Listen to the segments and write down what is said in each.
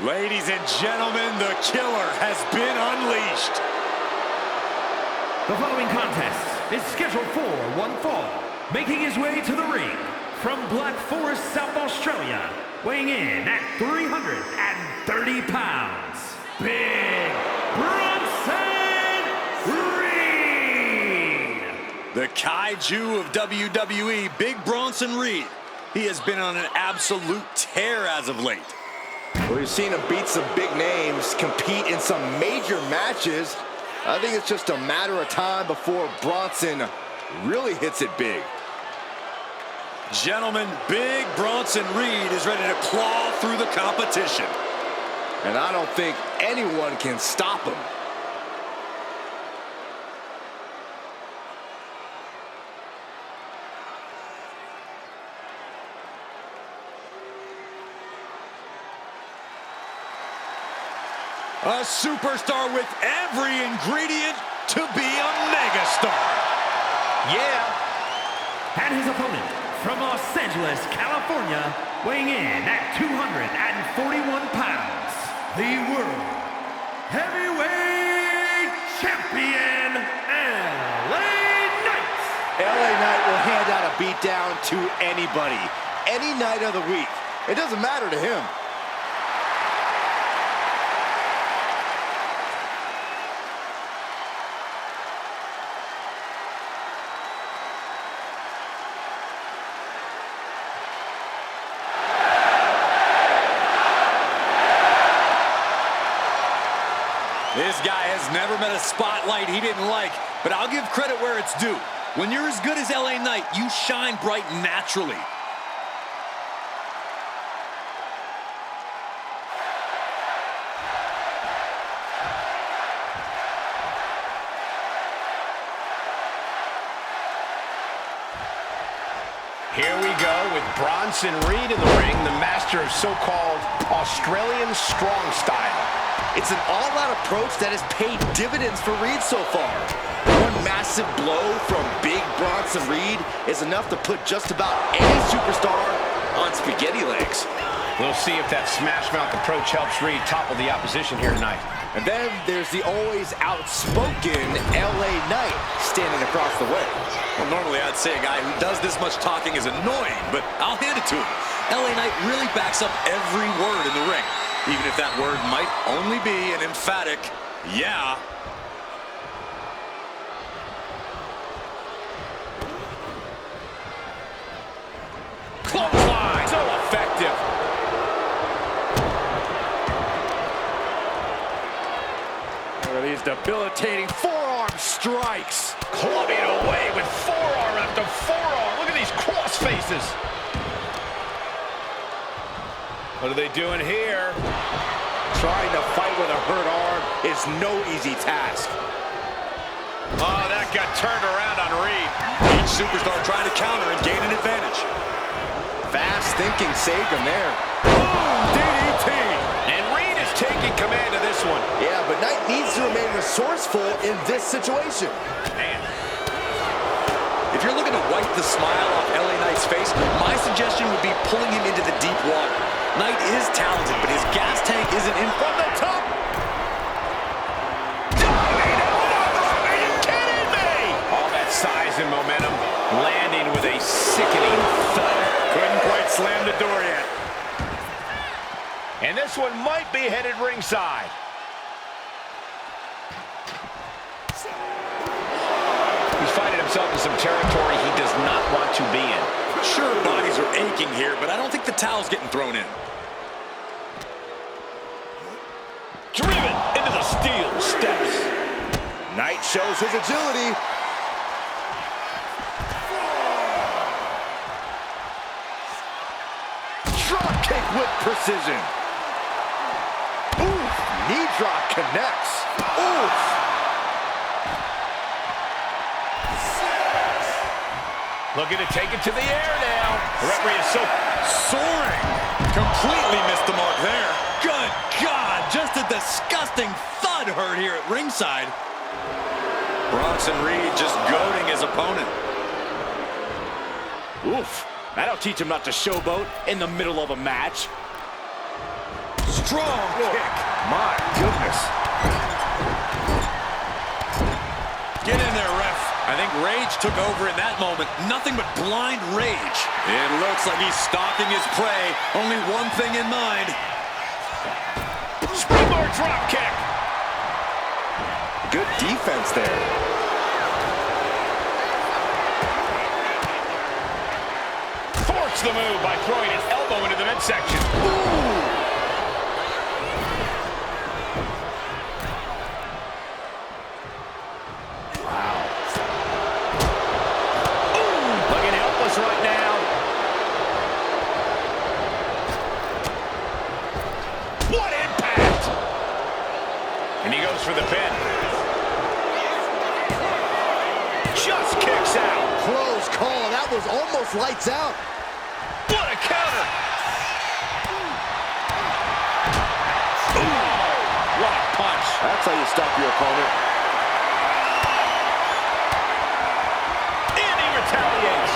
Ladies and gentlemen, the killer has been unleashed. The following contest is scheduled for one fall. Making his way to the ring from Black Forest, South Australia, weighing in at 330 pounds, Big Bronson Reed. The kaiju of WWE, Big Bronson Reed. He has been on an absolute tear as of late. We've seen him beat some big names, compete in some major matches. I think it's just a matter of time before Bronson really hits it big. Gentlemen, Big Bronson Reed is ready to claw through the competition. And I don't think anyone can stop him. A superstar with every ingredient to be a megastar. Yeah. And his opponent from Los Angeles, California, weighing in at 241 pounds, the World Heavyweight Champion, LA Knight. LA Knight will hand out a beatdown to anybody, any night of the week. It doesn't matter to him. This guy has never met a spotlight he didn't like, but I'll give credit where it's due. When you're as good as LA Knight, you shine bright naturally. Here we go with Bronson Reed in the ring, the master of so-called Australian strong style. It's an all-out approach that has paid dividends for Reed so far. One massive blow from Big Bronson Reed is enough to put just about any superstar on spaghetti legs. We'll see if that smash-mouth approach helps Reed topple the opposition here tonight. And then there's the always outspoken LA Knight standing across the way. Well, normally I'd say a guy who does this much talking is annoying, but I'll hand it to him. LA Knight really backs up every word in the ring, even if that word might only be an emphatic, yeah. Clothesline, so effective. Look at these debilitating forearm strikes. Clubbing away with forearm after forearm. Look at these cross faces. What are they doing here? Trying to fight with a hurt arm is no easy task. Oh, that got turned around on Reed. Each superstar trying to counter and gain an advantage. Fast thinking saved him there. Boom, DDT. And Reed is taking command of this one. Yeah, but Knight needs to remain resourceful in this situation. Man. If you're looking to wipe the smile off LA Knight's face, my suggestion would be pulling him into the deep water. Knight is talented, but his gas tank isn't in from the top. Are you kidding me? All that size and momentum, landing with a sickening thud. Couldn't quite slam the door yet. And this one might be headed ringside. He's finding himself in some territory he does not want to be in. Sure, bodies are aching here, but I don't think the towel's getting thrown in. Driven into the steel steps. Knight shows his agility. Drop kick with precision. Oof, knee drop connects. Oof. Looking to take it to the air now. The referee is so Soaring. Completely missed the mark there. Good God, just a disgusting thud heard here at ringside. Bronson Reed just goading his opponent. Oof. That'll teach him not to showboat in the middle of a match. strong kick. My goodness. Get in there, ref. I think rage took over in that moment. Nothing but blind rage. It looks like he's stalking his prey. Only one thing in mind. Springboard drop kick. Good defense there. Force the move by throwing an elbow into the midsection. Ooh. Right now. What impact! And he goes for the pin. Just kicks out. Close call. That was almost lights out. What a counter! Ooh, what a punch. That's how you stop your opponent. And he retaliates.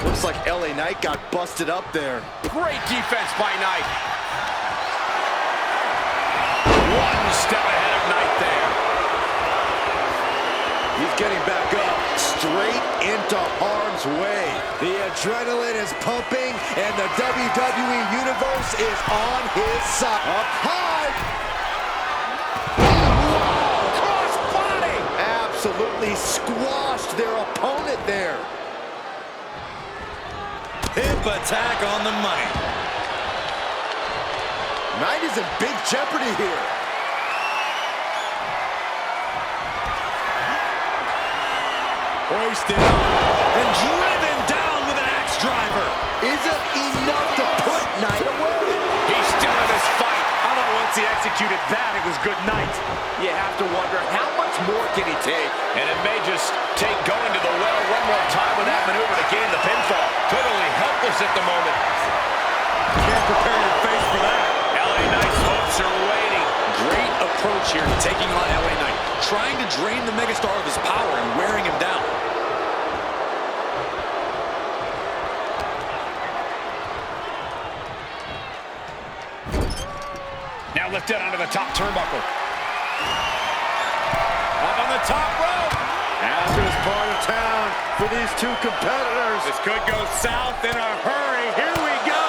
Looks like LA Knight got busted up there. Great defense by Knight. One step ahead of Knight there. He's getting back up, straight into harm's way. The adrenaline is pumping, and the WWE Universe is on his side. Up high. Wow, cross body. Absolutely squashed their opponent there. Hip attack on the money. Knight is in big jeopardy here. Hoisted up and driven down with an axe driver. Isn't enough to put Knight away. He's still in his fight. I thought once he executed that, it was good night. You have to wonder, how much more can he take? And it may just take going to the well one more time with that maneuver to gain the pinfall. Totally helpless at the moment. Can't prepare your face for that. LA Knight's hopes are waiting. Great approach here to taking on LA Knight. Trying to drain the megastar of his power and wearing him down. Now lifted onto the top turnbuckle. Up on the top rope. After this part of town for these two competitors. This could go south in a hurry. Here we go.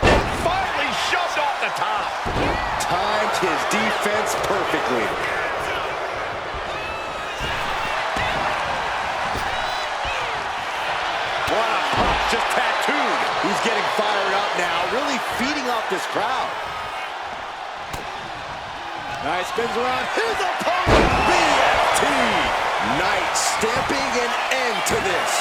And finally shoved off the top. Timed his defense perfectly. What a punch, just tattooed. He's getting fired up now, really feeding off this crowd. Knight spins around his opponent. BFT. Knight stamping an end to this.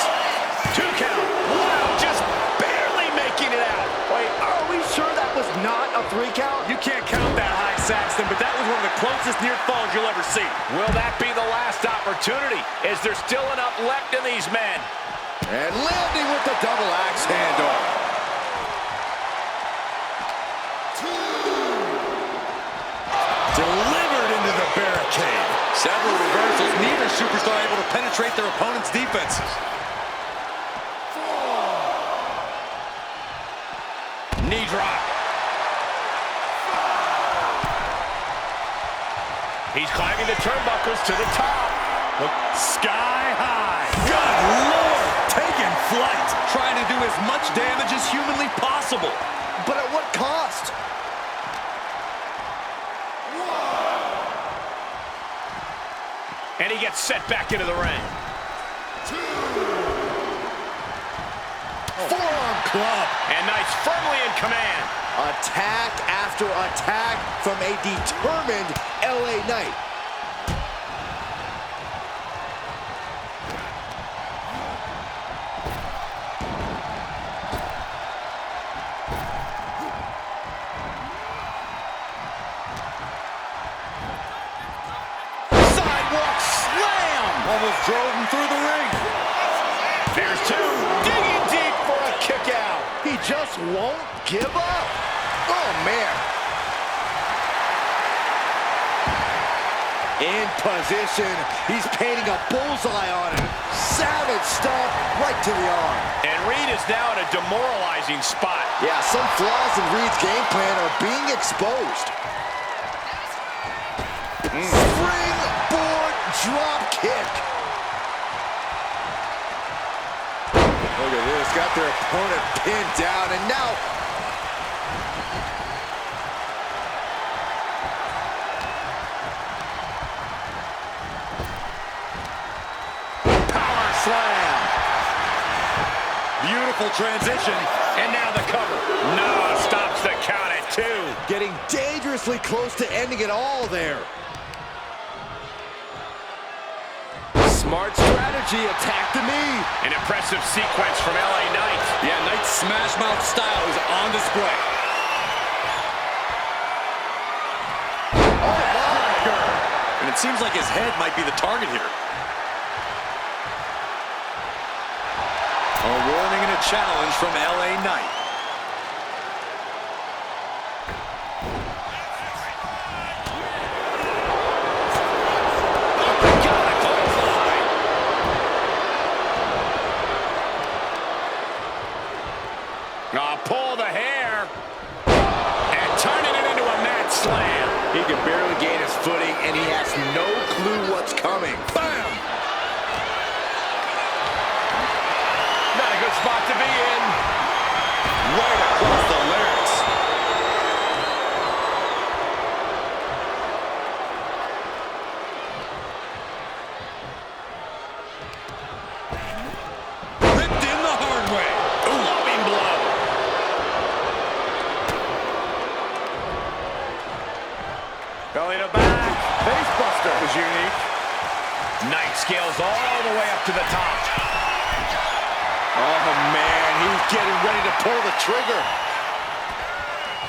2 count. Wow, just barely making it out. Wait, are we sure that was not a 3 count? You can't count that high, Saxton, but that was one of the closest near falls you'll ever see. Will that be the last opportunity? Is there still enough left in these men? And landing with the double axe handle. Delivered into the barricade. Several reversals, neither superstar able to penetrate their opponent's defenses. Knee drop. He's climbing the turnbuckles to the top. Look, sky high. Good Lord, taking flight. Trying to do as much damage as humanly possible. But at what cost? And he gets set back into the ring. Forearm club. And Knight's firmly in command. Attack after attack from a determined LA Knight. Sidewalk slam. Almost drove him through the ring. There's 2. Digging deep for a kick out. He just won't give up. Oh, man. In position. He's painting a bullseye on him. Savage stuff right to the arm. And Reed is now in a demoralizing spot. Yeah, some flaws in Reed's game plan are being exposed. Springboard drop kick. Look at this. Got their opponent pinned down, and now... Slam. Beautiful transition. And now the cover. No, stops the count at 2. Getting dangerously close to ending it all there. Smart strategy, attack the knee. An impressive sequence from LA Knight. Yeah, Knight's smash mouth style is on display. Oh my! And it seems like his head might be the target here. A warning and a challenge from LA Knight. Pull the hair. And turning it into a mat slam. He can barely gain his footing, and he has no clue what's coming. Bam! Not a good spot to be in. Right across the larynx. Ripped in the hard way. Loving blow. Belly to back. Face buster was unique. Knight scales all the way up to the top. Oh, man, he's getting ready to pull the trigger.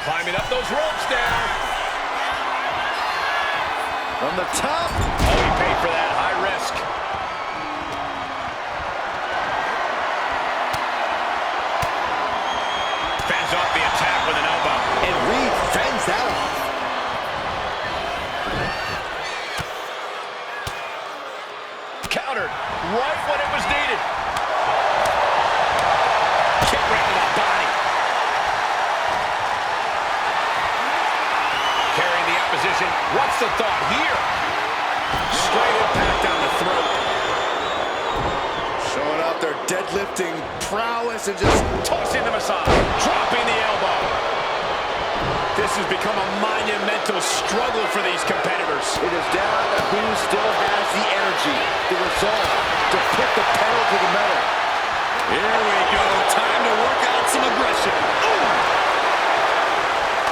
Climbing up those ropes now. From the top. Oh, he paid for that. High risk. Fends off the attack with an elbow. And Reed fends that off. Countered right when it was needed. Kick right to the body. Carrying the opposition. What's the thought here? Straight impact down the throat. Showing off their deadlifting prowess and just Tossing the massage. Dropping the elbow. This has become a monumental struggle for these competitors. it is down to who still has the energy, the resolve to put the pedal to the metal. Here we go. Time to work out some aggression.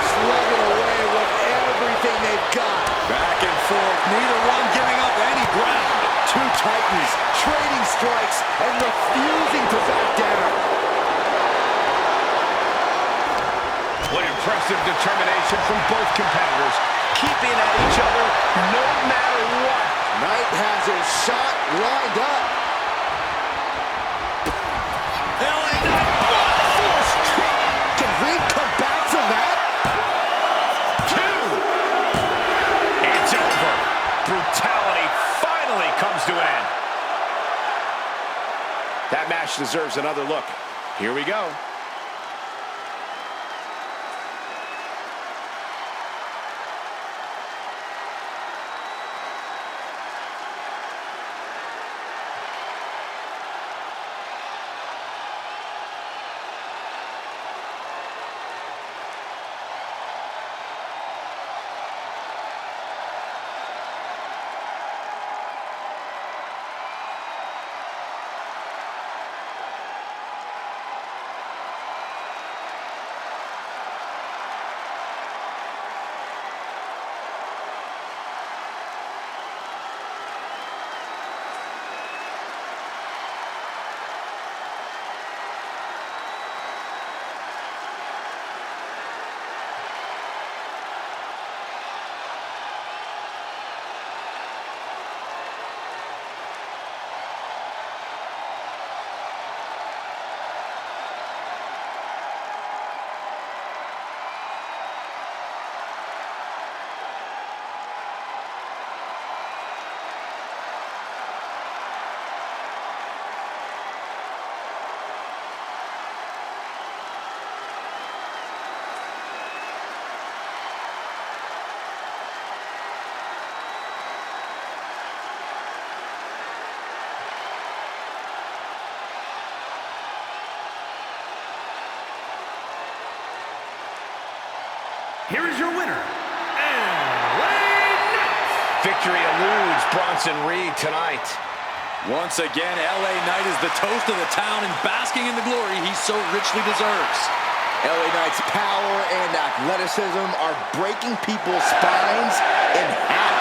Slugging away with everything they've got. Back and forth. Neither one giving up any ground. Two titans trading strikes and refusing to back down. What impressive determination from both competitors, keeping at each other no matter what. Knight has his shot lined up. LA Knight. Force drop. Can Reed come back from that? 2. It's over. Brutality finally comes to an end. That match deserves another look. Here we go. here is your winner, LA Knight. Victory eludes Bronson Reed tonight. Once again, LA Knight is the toast of the town and basking in the glory he so richly deserves. LA Knight's power and athleticism are breaking people's spines in half.